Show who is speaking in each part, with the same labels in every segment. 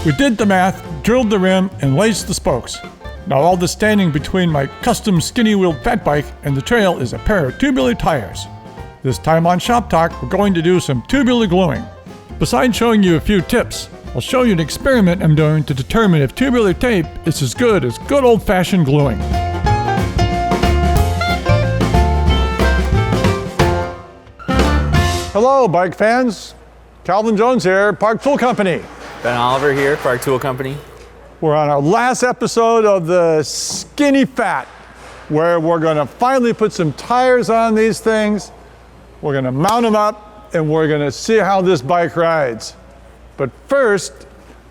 Speaker 1: We did the math, drilled the rim, and laced the spokes. Now all that's standing between my custom skinny-wheeled fat bike and the trail is a pair of tubular tires. This time on Shop Talk, we're going to do some tubular gluing. Besides showing you a few tips, I'll show you an experiment I'm doing to determine if tubular tape is as good as good old-fashioned gluing. Hello, bike fans. Calvin Jones here, Park Tool Company.
Speaker 2: Ben Oliver here, Park Tool Company.
Speaker 1: We're on our last episode of the Skinny Fat, where we're gonna finally put some tires on these things. We're gonna mount them up, and we're gonna see how this bike rides. But first,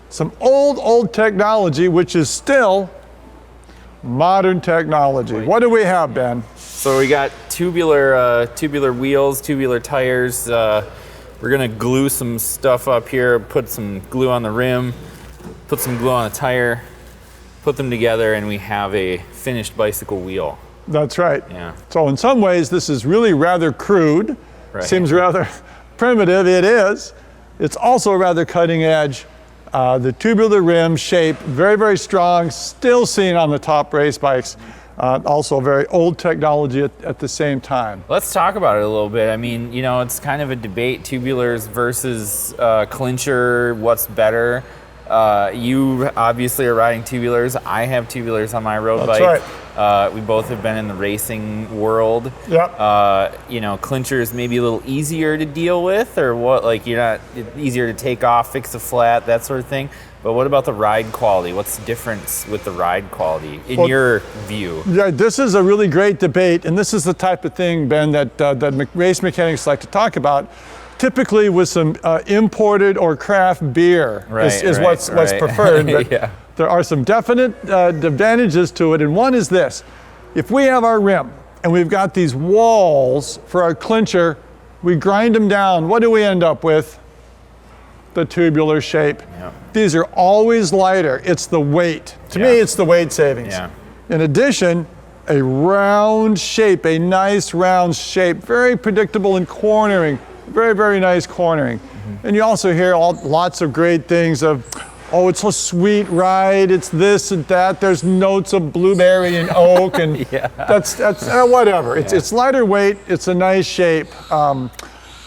Speaker 1: some old technology, which is still modern technology. What do we have, Ben?
Speaker 2: So we got tubular wheels, tubular tires. We're gonna glue some stuff up here, put some glue on the rim, put some glue on the tire, put them together, and we have a finished bicycle wheel.
Speaker 1: That's right.
Speaker 2: Yeah.
Speaker 1: So in some ways, this is really rather crude.
Speaker 2: Right.
Speaker 1: Seems rather primitive. It is. It's also rather cutting edge. The tubular rim shape, very strong, still seen on the top race bikes. Also very old technology at the same time.
Speaker 2: Let's talk about it a little bit. I mean, you know, it's kind of a debate, tubulars versus clincher, what's better? You obviously are riding tubulars. I have tubulars on my road bike.
Speaker 1: That's
Speaker 2: right. We both have been in the racing world.
Speaker 1: Yep.
Speaker 2: You know, clinchers maybe a little easier to deal with, or what? Like easier to take off, fix a flat, that sort of thing. But what about the ride quality? What's the difference with the ride quality in your view?
Speaker 1: Yeah, this is a really great debate, and this is the type of thing, Ben, that race mechanics like to talk about. Typically with some imported or craft beer is what's preferred, but
Speaker 2: yeah.
Speaker 1: There are some definite advantages to it, and one is this. If we have our rim and we've got these walls for our clincher, we grind them down. What do we end up with? The tubular shape.
Speaker 2: Yeah.
Speaker 1: These are always lighter. It's the weight. To me, it's the weight savings.
Speaker 2: Yeah.
Speaker 1: In addition, a round shape, a nice round shape, very predictable in cornering, very nice cornering. Mm-hmm. And you also hear lots of great things of, oh, it's a sweet ride, it's this and that, there's notes of blueberry and oak, and
Speaker 2: yeah.
Speaker 1: that's whatever. It's lighter weight, it's a nice shape.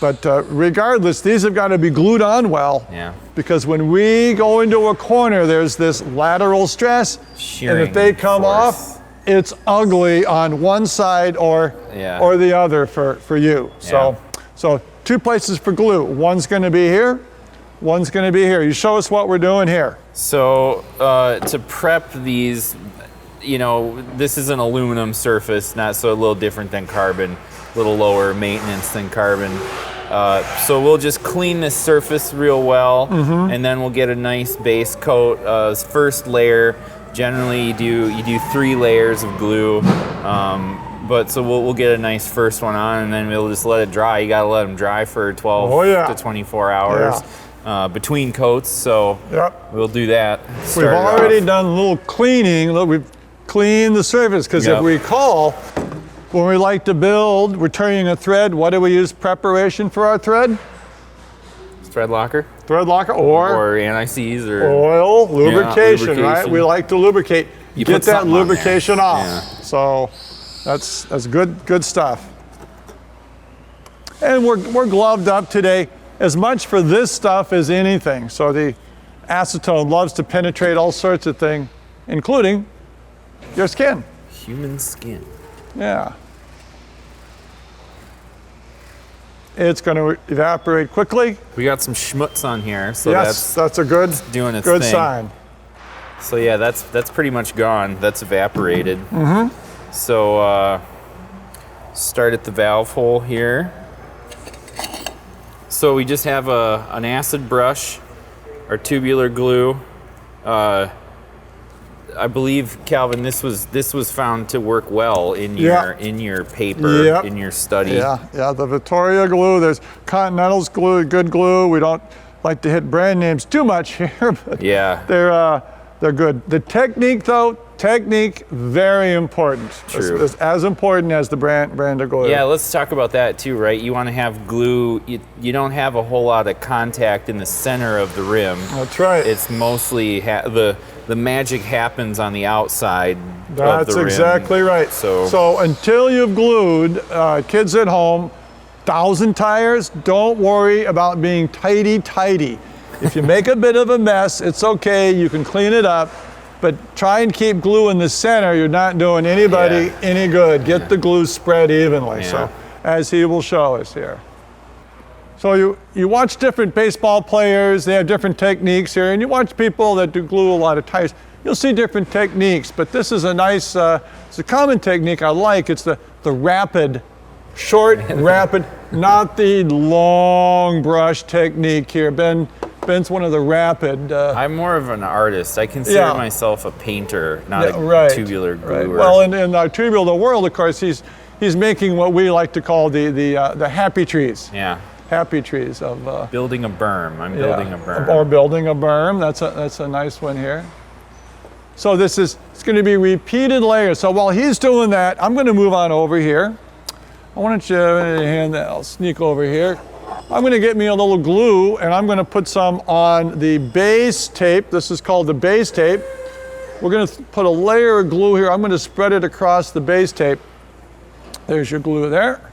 Speaker 1: But regardless, these have got to be glued on well.
Speaker 2: Yeah.
Speaker 1: Because when we go into a corner, there's this lateral stress.
Speaker 2: Shearing
Speaker 1: and if they come
Speaker 2: force.
Speaker 1: off, it's ugly on one side or the other for you.
Speaker 2: Yeah.
Speaker 1: So 2 places for glue. One's going to be here, one's going to be here. You show us what we're doing here.
Speaker 2: So to prep these, you know, this is an aluminum surface, so a little different than carbon, a little lower maintenance than carbon. So we'll just clean this surface real well, and then we'll get a nice base coat. First layer, generally you do 3 layers of glue, but so we'll get a nice first one on, and then we'll just let it dry. You gotta let them dry for 12 to 24 hours between coats. So we'll do that.
Speaker 1: We've already done a little cleaning. Look, we've cleaned the surface because if we recall, when we like to build, we're turning a thread. What do we use preparation for our thread?
Speaker 2: Thread locker.
Speaker 1: Thread locker or
Speaker 2: anti-seize or
Speaker 1: oil lubrication, right? We like to lubricate.
Speaker 2: You
Speaker 1: get that lubrication off.
Speaker 2: Yeah.
Speaker 1: So that's good stuff. And we're gloved up today as much for this stuff as anything. So the acetone loves to penetrate all sorts of things, including your skin.
Speaker 2: Human skin.
Speaker 1: Yeah. It's going to evaporate quickly.
Speaker 2: We got some schmutz on here, so
Speaker 1: that's a good
Speaker 2: thing.
Speaker 1: sign.
Speaker 2: So yeah, that's pretty much gone. That's evaporated. So start at the valve hole here. So we just have an acid brush, our tubular glue. I believe, Calvin, this was found to work well in your paper, in your study.
Speaker 1: Yeah, the Vittoria glue. There's Continental's glue, good glue. We don't like to hit brand names too much here, but they're good. The technique though, very important.
Speaker 2: True.
Speaker 1: It's as important as the brand of glue.
Speaker 2: Yeah, let's talk about that too, right? You want to have glue, you don't have a whole lot of contact in the center of the rim.
Speaker 1: That's right.
Speaker 2: It's mostly, the magic happens on the outside of the rim.
Speaker 1: That's exactly right. So until you've glued, kids at home, 1,000 tires, don't worry about being tighty. If you make a bit of a mess, it's okay, you can clean it up. But try and keep glue in the center. You're not doing anybody any good. Get the glue spread evenly, so as he will show us here. So you watch different baseball players, they have different techniques here, and you watch people that do glue a lot of tires. You'll see different techniques, but this is a nice, it's a common technique I like. It's the rapid, short, rapid, not the long brush technique here. Ben's one of the rapid.
Speaker 2: I'm more of an artist. I consider myself a painter, not a tubular gluer.
Speaker 1: Right. Well, in our tubular world, of course, he's making what we like to call the happy trees.
Speaker 2: Yeah.
Speaker 1: Happy trees of
Speaker 2: building a berm. I'm building a berm.
Speaker 1: Or building a berm. That's a nice one here. So it's going to be repeated layers. So while he's doing that, I'm going to move on over here. I want you to hand that. I'll sneak over here. I'm going to get me a little glue and I'm going to put some on the base tape. This is called the base tape. We're going to put a layer of glue here. I'm going to spread it across the base tape. There's your glue there.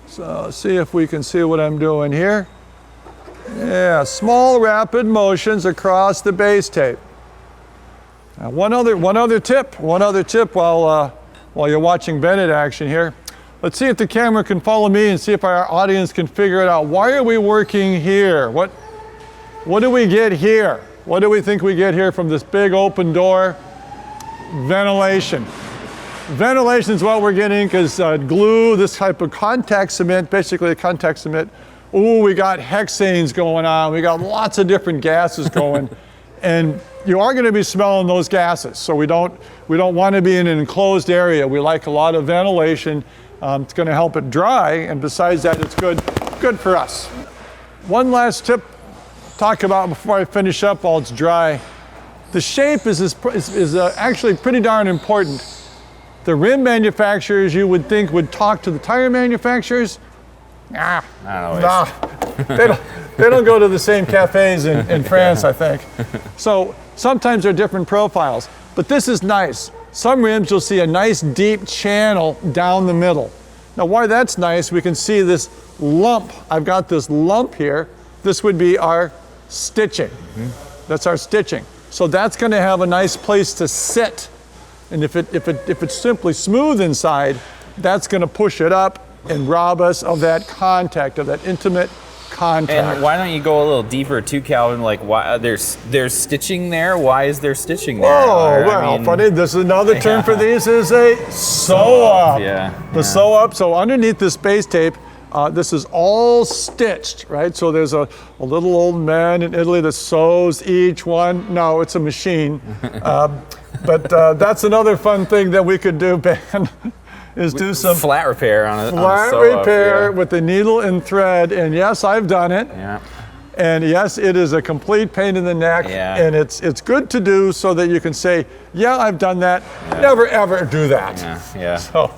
Speaker 1: So see if we can see what I'm doing here. Yeah, small rapid motions across the base tape. Now one other tip while you're watching Bennett action here. Let's see if the camera can follow me and see if our audience can figure it out. Why are we working here? What do we get here? What do we think we get here from this big open door? Ventilation. Ventilation is what we're getting because glue, this type of contact cement, basically a contact cement, we got hexanes going on. We got lots of different gases going. And you are going to be smelling those gases. So we don't want to be in an enclosed area. We like a lot of ventilation. It's going to help it dry, and besides that, it's good for us. One last tip to talk about before I finish up while it's dry. The shape is actually pretty darn important. The rim manufacturers, you would think, would talk to the tire manufacturers. Nah, they don't go to the same cafes in France, I think. So sometimes they're different profiles, but this is nice. Some rims you'll see a nice deep channel down the middle. Now why that's nice, we can see this lump. I've got this lump here. This would be our stitching. That's our stitching. So that's going to have a nice place to sit. And if it's simply smooth inside, that's going to push it up and rob us of that contact, of that intimate contact.
Speaker 2: And why don't you go a little deeper too, Calvin? Like, why there's stitching there? Why is there stitching there?
Speaker 1: Oh, well, funny. This is another term for these is a sew-up. The sew-up. So underneath this base tape, this is all stitched, right? So there's a little old man in Italy that sews each one. No, it's a machine. But that's another fun thing that we could do, Ben. Is do some
Speaker 2: flat repair on it.
Speaker 1: Flat repair with the needle and thread, and yes, I've done it.
Speaker 2: Yeah.
Speaker 1: And yes, it is a complete pain in the neck, and it's good to do so that you can say, yeah, I've done that. Yeah. Never ever do that.
Speaker 2: Yeah.
Speaker 1: So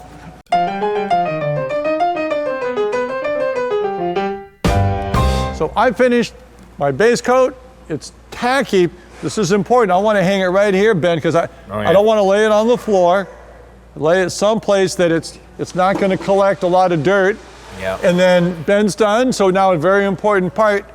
Speaker 1: I finished my base coat. It's tacky. This is important. I want to hang it right here, Ben, because I don't want to lay it on the floor. Lay it someplace that it's not going to collect a lot of dirt.
Speaker 2: Yeah.
Speaker 1: And then Ben's done, so now a very important part,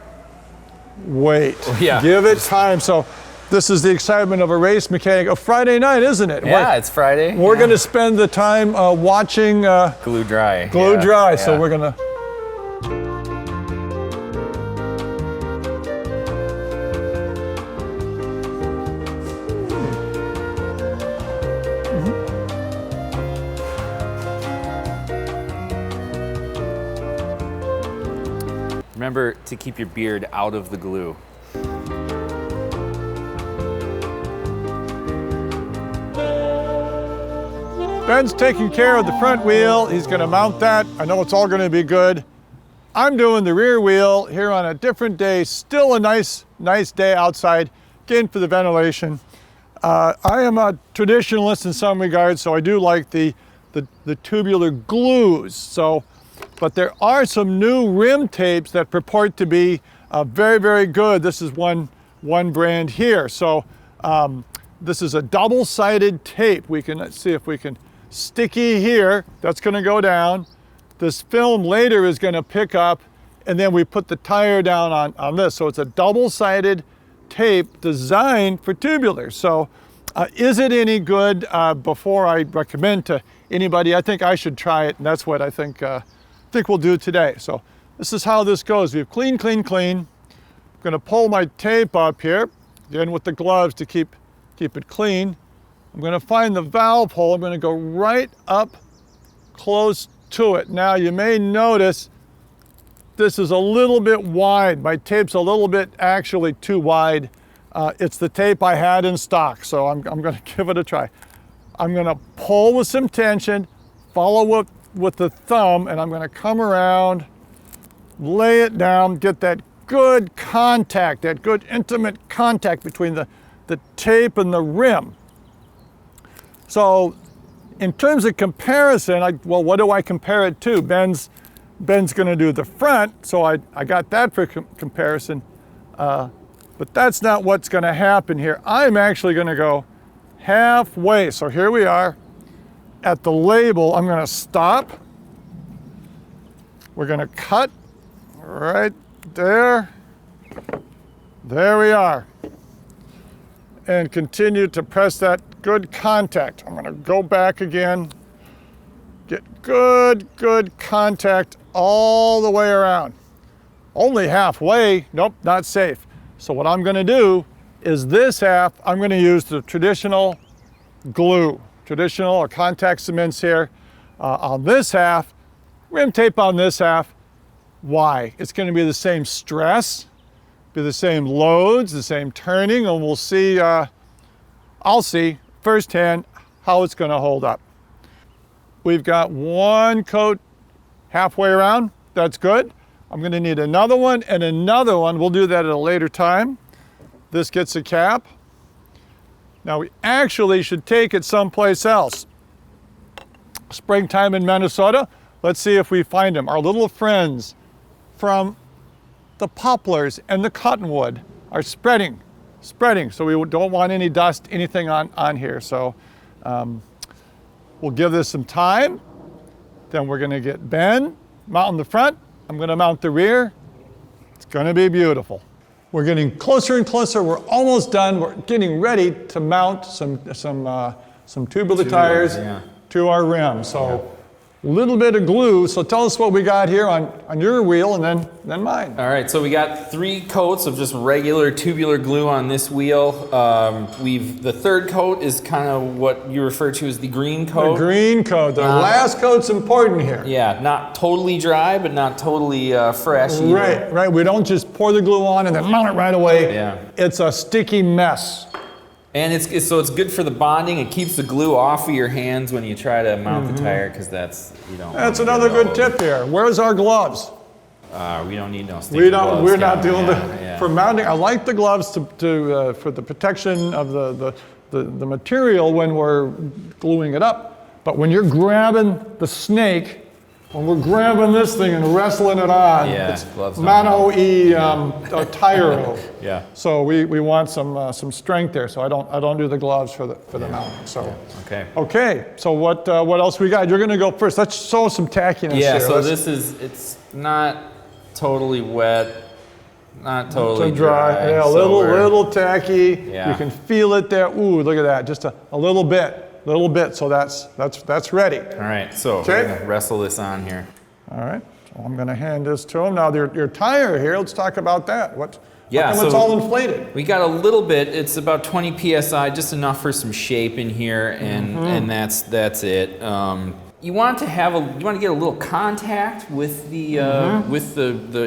Speaker 1: wait.
Speaker 2: Yeah.
Speaker 1: Give it time. So this is the excitement of a race mechanic. A Friday night, isn't it?
Speaker 2: Yeah, it's Friday.
Speaker 1: We're going to spend the time watching
Speaker 2: glue dry.
Speaker 1: Glue dry. So we're going to
Speaker 2: Remember to keep your beard out of the glue.
Speaker 1: Ben's taking care of the front wheel. He's going to mount that. I know it's all going to be good. I'm doing the rear wheel here on a different day. Still a nice day outside. again, for the ventilation. I am a traditionalist in some regards, so I do like the tubular glues. So, but there are some new rim tapes that purport to be very, very good. This is one brand here. So this is a double-sided tape. Let's see if we can, sticky here, that's gonna go down. This film later is gonna pick up, and then we put the tire down on this. So it's a double-sided tape designed for tubular. So is it any good? Before I recommend to anybody, I think I should try it, and that's what I think we'll do today. So this is how this goes. We have clean, clean, clean. I'm gonna pull my tape up here, again with the gloves to keep it clean. I'm gonna find the valve hole. I'm gonna go right up close to it. Now you may notice this is a little bit wide. My tape's a little bit actually too wide. It's the tape I had in stock, so I'm gonna give it a try. I'm gonna pull with some tension, follow with the thumb, and I'm gonna come around, lay it down, get that good contact, that good intimate contact between the tape and the rim. So in terms of comparison, well, what do I compare it to? Ben's gonna do the front, so I got that for comparison, but that's not what's gonna happen here. I'm actually gonna go halfway. So here we are at the label. I'm gonna stop. We're gonna cut right there. There we are. And continue to press that good contact. I'm gonna go back again. Get good contact all the way around. Only halfway, nope, not safe. So what I'm gonna do is this half, I'm gonna use the traditional glue, traditional or contact cements here on this half, rim tape on this half. Why? It's gonna be the same stress, be the same loads, the same turning, and we'll see, I'll see firsthand how it's gonna hold up. We've got one coat halfway around, that's good. I'm gonna need another one and another one. We'll do that at a later time. This gets a cap. Now we actually should take it someplace else. Springtime in Minnesota, let's see if we find them. Our little friends from the poplars and the cottonwood are spreading. So we don't want any dust, anything on here. So we'll give this some time. Then we're gonna get Ben mounting the front. I'm gonna mount the rear. It's gonna be beautiful. We're getting closer and closer. We're almost done. We're getting ready to mount some tubular tires to our rim. So a little bit of glue. So tell us what we got here on your wheel and then mine.
Speaker 2: All right, so we got 3 coats of just regular tubular glue on this wheel. The third coat is kind of what you refer to as the green coat.
Speaker 1: The green coat. The last coat's important here.
Speaker 2: Yeah, not totally dry, but not totally fresh either.
Speaker 1: Right. We don't just pour the glue on and then mount it right away.
Speaker 2: Yeah.
Speaker 1: It's a sticky mess.
Speaker 2: And it's good for the bonding. It keeps the glue off of your hands when you try to mount the tire, because that's
Speaker 1: another good tip here. Where's our gloves?
Speaker 2: We don't need no sticky gloves.
Speaker 1: We're not doing for mounting. I like the gloves for the protection of the material when we're gluing it up. But when you're grabbing the snake, when we're grabbing this thing and wrestling it on, it's mano-y tire.
Speaker 2: Yeah.
Speaker 1: So we want some strength there. So I don't do the gloves for the mounting. So okay. So what else we got? You're gonna go first. Let's show some tackiness here.
Speaker 2: So it's not totally wet, not totally dry.
Speaker 1: Yeah, a little tacky.
Speaker 2: Yeah.
Speaker 1: You can feel it there. Ooh, look at that. Just a little bit. So that's ready.
Speaker 2: All right, so we're gonna wrestle this on here.
Speaker 1: All right, so I'm gonna hand this to him. Now your tire here, let's talk about that. It's all inflated?
Speaker 2: We got a little bit, it's about 20 PSI, just enough for some shape in here, and that's it. You want to get a little contact with the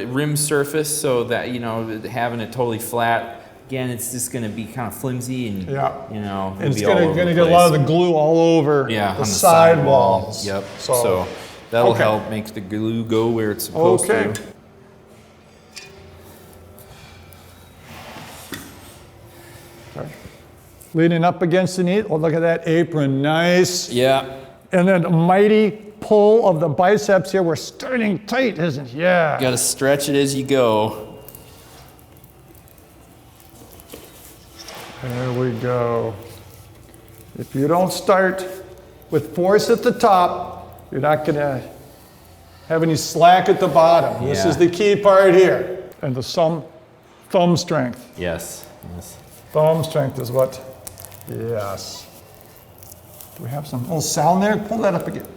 Speaker 2: rim surface, so that having it totally flat, again, it's just going to be kind of flimsy and
Speaker 1: it's going to get a lot of the glue all over the sidewalls.
Speaker 2: Yep. So that'll help make the glue go where it's supposed to.
Speaker 1: Okay. Leaning up against the knee. Oh, look at that apron. Nice.
Speaker 2: Yeah.
Speaker 1: And then a mighty pull of the biceps here. We're starting tight, isn't it? Yeah.
Speaker 2: You gotta stretch it as you go.
Speaker 1: There we go. If you don't start with force at the top, you're not gonna have any slack at the bottom. This is the key part here. And the thumb strength.
Speaker 2: Yes. Yes.
Speaker 1: Thumb strength is what, yes. Do we have some little sound there? Pull that up again.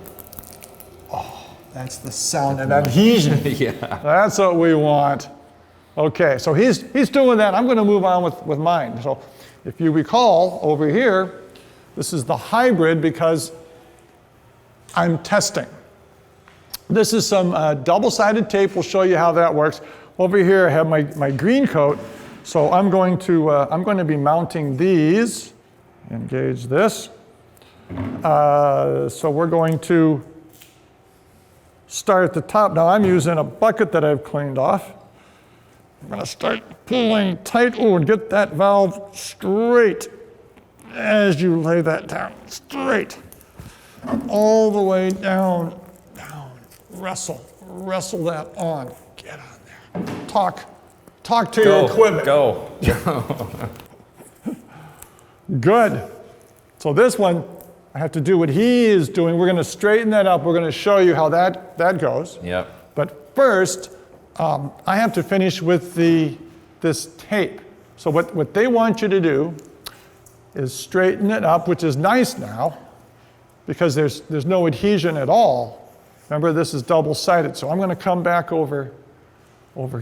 Speaker 1: Oh, that's the sound and adhesion.
Speaker 2: Yeah.
Speaker 1: That's what we want. Okay, so he's doing that. I'm going to move on with mine. So if you recall over here, this is the hybrid because I'm testing. This is some double-sided tape. We'll show you how that works. Over here I have my green coat. So I'm going to be mounting these. Engage this. So we're going to start at the top. Now I'm using a bucket that I've cleaned off. I'm going to start pulling tight. Oh, and get that valve straight as you lay that down. Straight. All the way down. Wrestle that on. Get on there. Talk to your equipment.
Speaker 2: Go.
Speaker 1: Good. So this one, I have to do what he is doing. We're going to straighten that up. We're going to show you how that goes.
Speaker 2: Yep.
Speaker 1: But first, I have to finish with this tape. So what they want you to do is straighten it up, which is nice now, because there's no adhesion at all. Remember, this is double-sided. So I'm going to come back over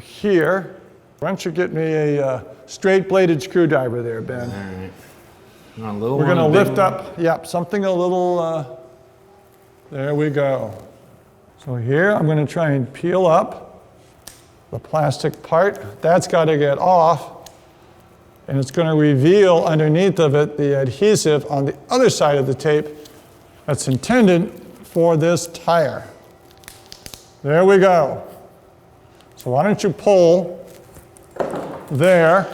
Speaker 1: here. Why don't you get me a straight-bladed screwdriver there, Ben?
Speaker 2: All right.
Speaker 1: We're going to lift up, something a little, there we go. So here, I'm going to try and peel up the plastic part. That's got to get off, and it's going to reveal underneath of it the adhesive on the other side of the tape that's intended for this tire. There we go. So why don't you pull there.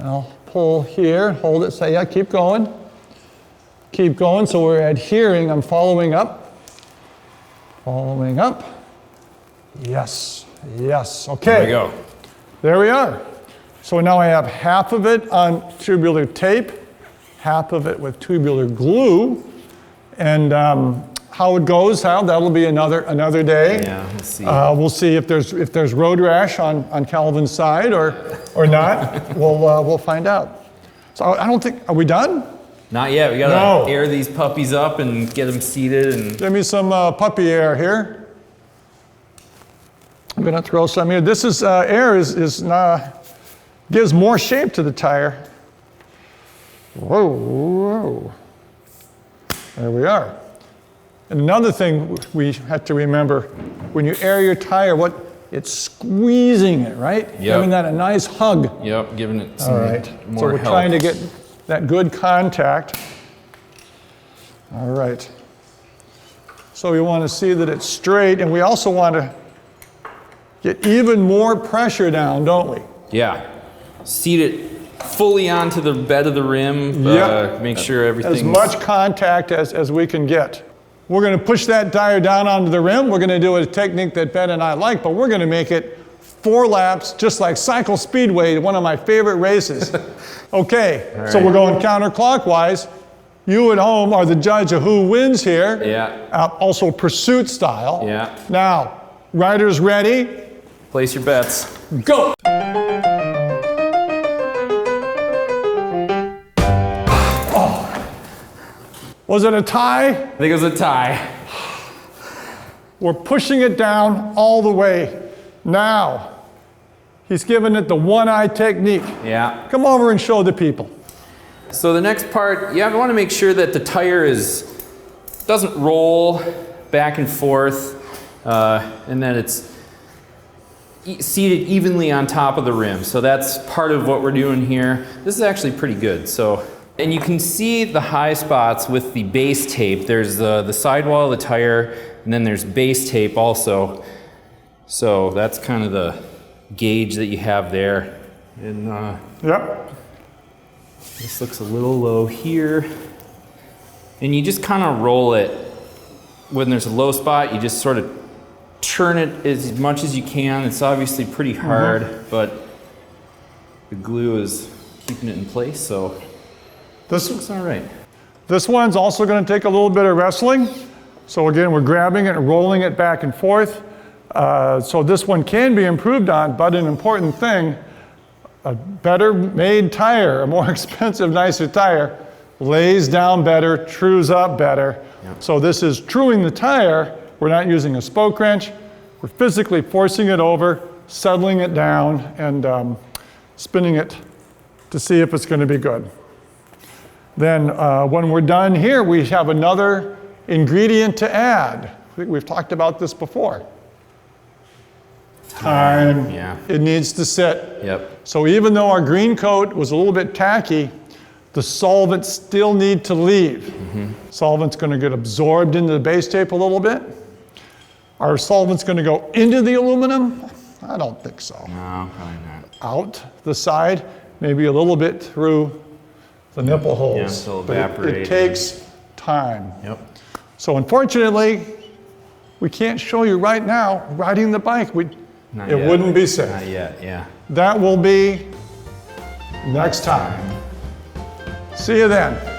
Speaker 1: I'll pull here, hold it, say, yeah, keep going. Keep going, so we're adhering, I'm following up. Following up. Yes, okay.
Speaker 2: There we go.
Speaker 1: There we are. So now I have half of it on tubular tape, half of it with tubular glue, and how it goes, that'll be another day.
Speaker 2: Yeah, we'll see.
Speaker 1: We'll see if there's road rash on Calvin's side or not. We'll find out. So I don't think, are we done?
Speaker 2: Not yet. We gotta air these puppies up and get them seated and.
Speaker 1: Give me some puppy air here. I'm gonna throw some here. This is air gives more shape to the tire. Whoa. There we are. And another thing we have to remember, when you air your tire, it's squeezing it, right?
Speaker 2: Yep.
Speaker 1: Giving that a nice hug.
Speaker 2: Yep, giving it some
Speaker 1: All right.
Speaker 2: more
Speaker 1: So we're
Speaker 2: help.
Speaker 1: trying to get that good contact. All right. So we want to see that it's straight, and we also want to get even more pressure down, don't we?
Speaker 2: Yeah. Seat it fully onto the bed of the rim.
Speaker 1: Yep.
Speaker 2: Make sure everything's...
Speaker 1: As much contact as we can get. We're going to push that tire down onto the rim. We're going to do a technique that Ben and I like, but we're going to make it 4 laps, just like Cycle Speedway, one of my favorite races. Okay,
Speaker 2: right.
Speaker 1: So we're going counterclockwise. You at home are the judge of who wins here.
Speaker 2: Yeah.
Speaker 1: Also pursuit style.
Speaker 2: Yeah.
Speaker 1: Now, riders ready?
Speaker 2: Place your bets.
Speaker 1: Go! Was it a tie?
Speaker 2: I think it was a tie.
Speaker 1: We're pushing it down all the way. Now, he's giving it the one-eye technique.
Speaker 2: Yeah.
Speaker 1: Come over and show the people.
Speaker 2: So the next part, you want to make sure that the tire doesn't roll back and forth, and that it's seated evenly on top of the rim. So that's part of what we're doing here. This is actually pretty good. And you can see the high spots with the base tape. There's the sidewall of the tire, and then there's base tape also. So that's kind of the gauge that you have there. And
Speaker 1: Yep.
Speaker 2: This looks a little low here. And you just kind of roll it. When there's a low spot, you just sort of turn it as much as you can. It's obviously pretty hard, but the glue is keeping it in place, so this looks all right.
Speaker 1: This one's also going to take a little bit of wrestling. So again, we're grabbing it and rolling it back and forth. So this one can be improved on, but an important thing, a better made tire, a more expensive, nicer tire, lays down better, trues up better.
Speaker 2: Yep.
Speaker 1: So this is truing the tire. We're not using a spoke wrench. We're physically forcing it over, settling it down, and spinning it to see if it's going to be good. Then when we're done here, we have another ingredient to add. I think we've talked about this before. Time.
Speaker 2: Yeah.
Speaker 1: It needs to sit.
Speaker 2: Yep.
Speaker 1: So even though our green coat was a little bit tacky, the solvents still need to leave. Solvent's going to get absorbed into the base tape a little bit. Are solvents going to go into the aluminum? I don't think so.
Speaker 2: No, probably not.
Speaker 1: Out the side, maybe a little bit through the nipple holes.
Speaker 2: Yeah, still
Speaker 1: But
Speaker 2: evaporate.
Speaker 1: it takes time.
Speaker 2: Yep.
Speaker 1: So unfortunately, we can't show you right now riding the bike.
Speaker 2: Not
Speaker 1: It
Speaker 2: yet.
Speaker 1: wouldn't be safe.
Speaker 2: Not yet, yeah.
Speaker 1: That will be next time. See you then.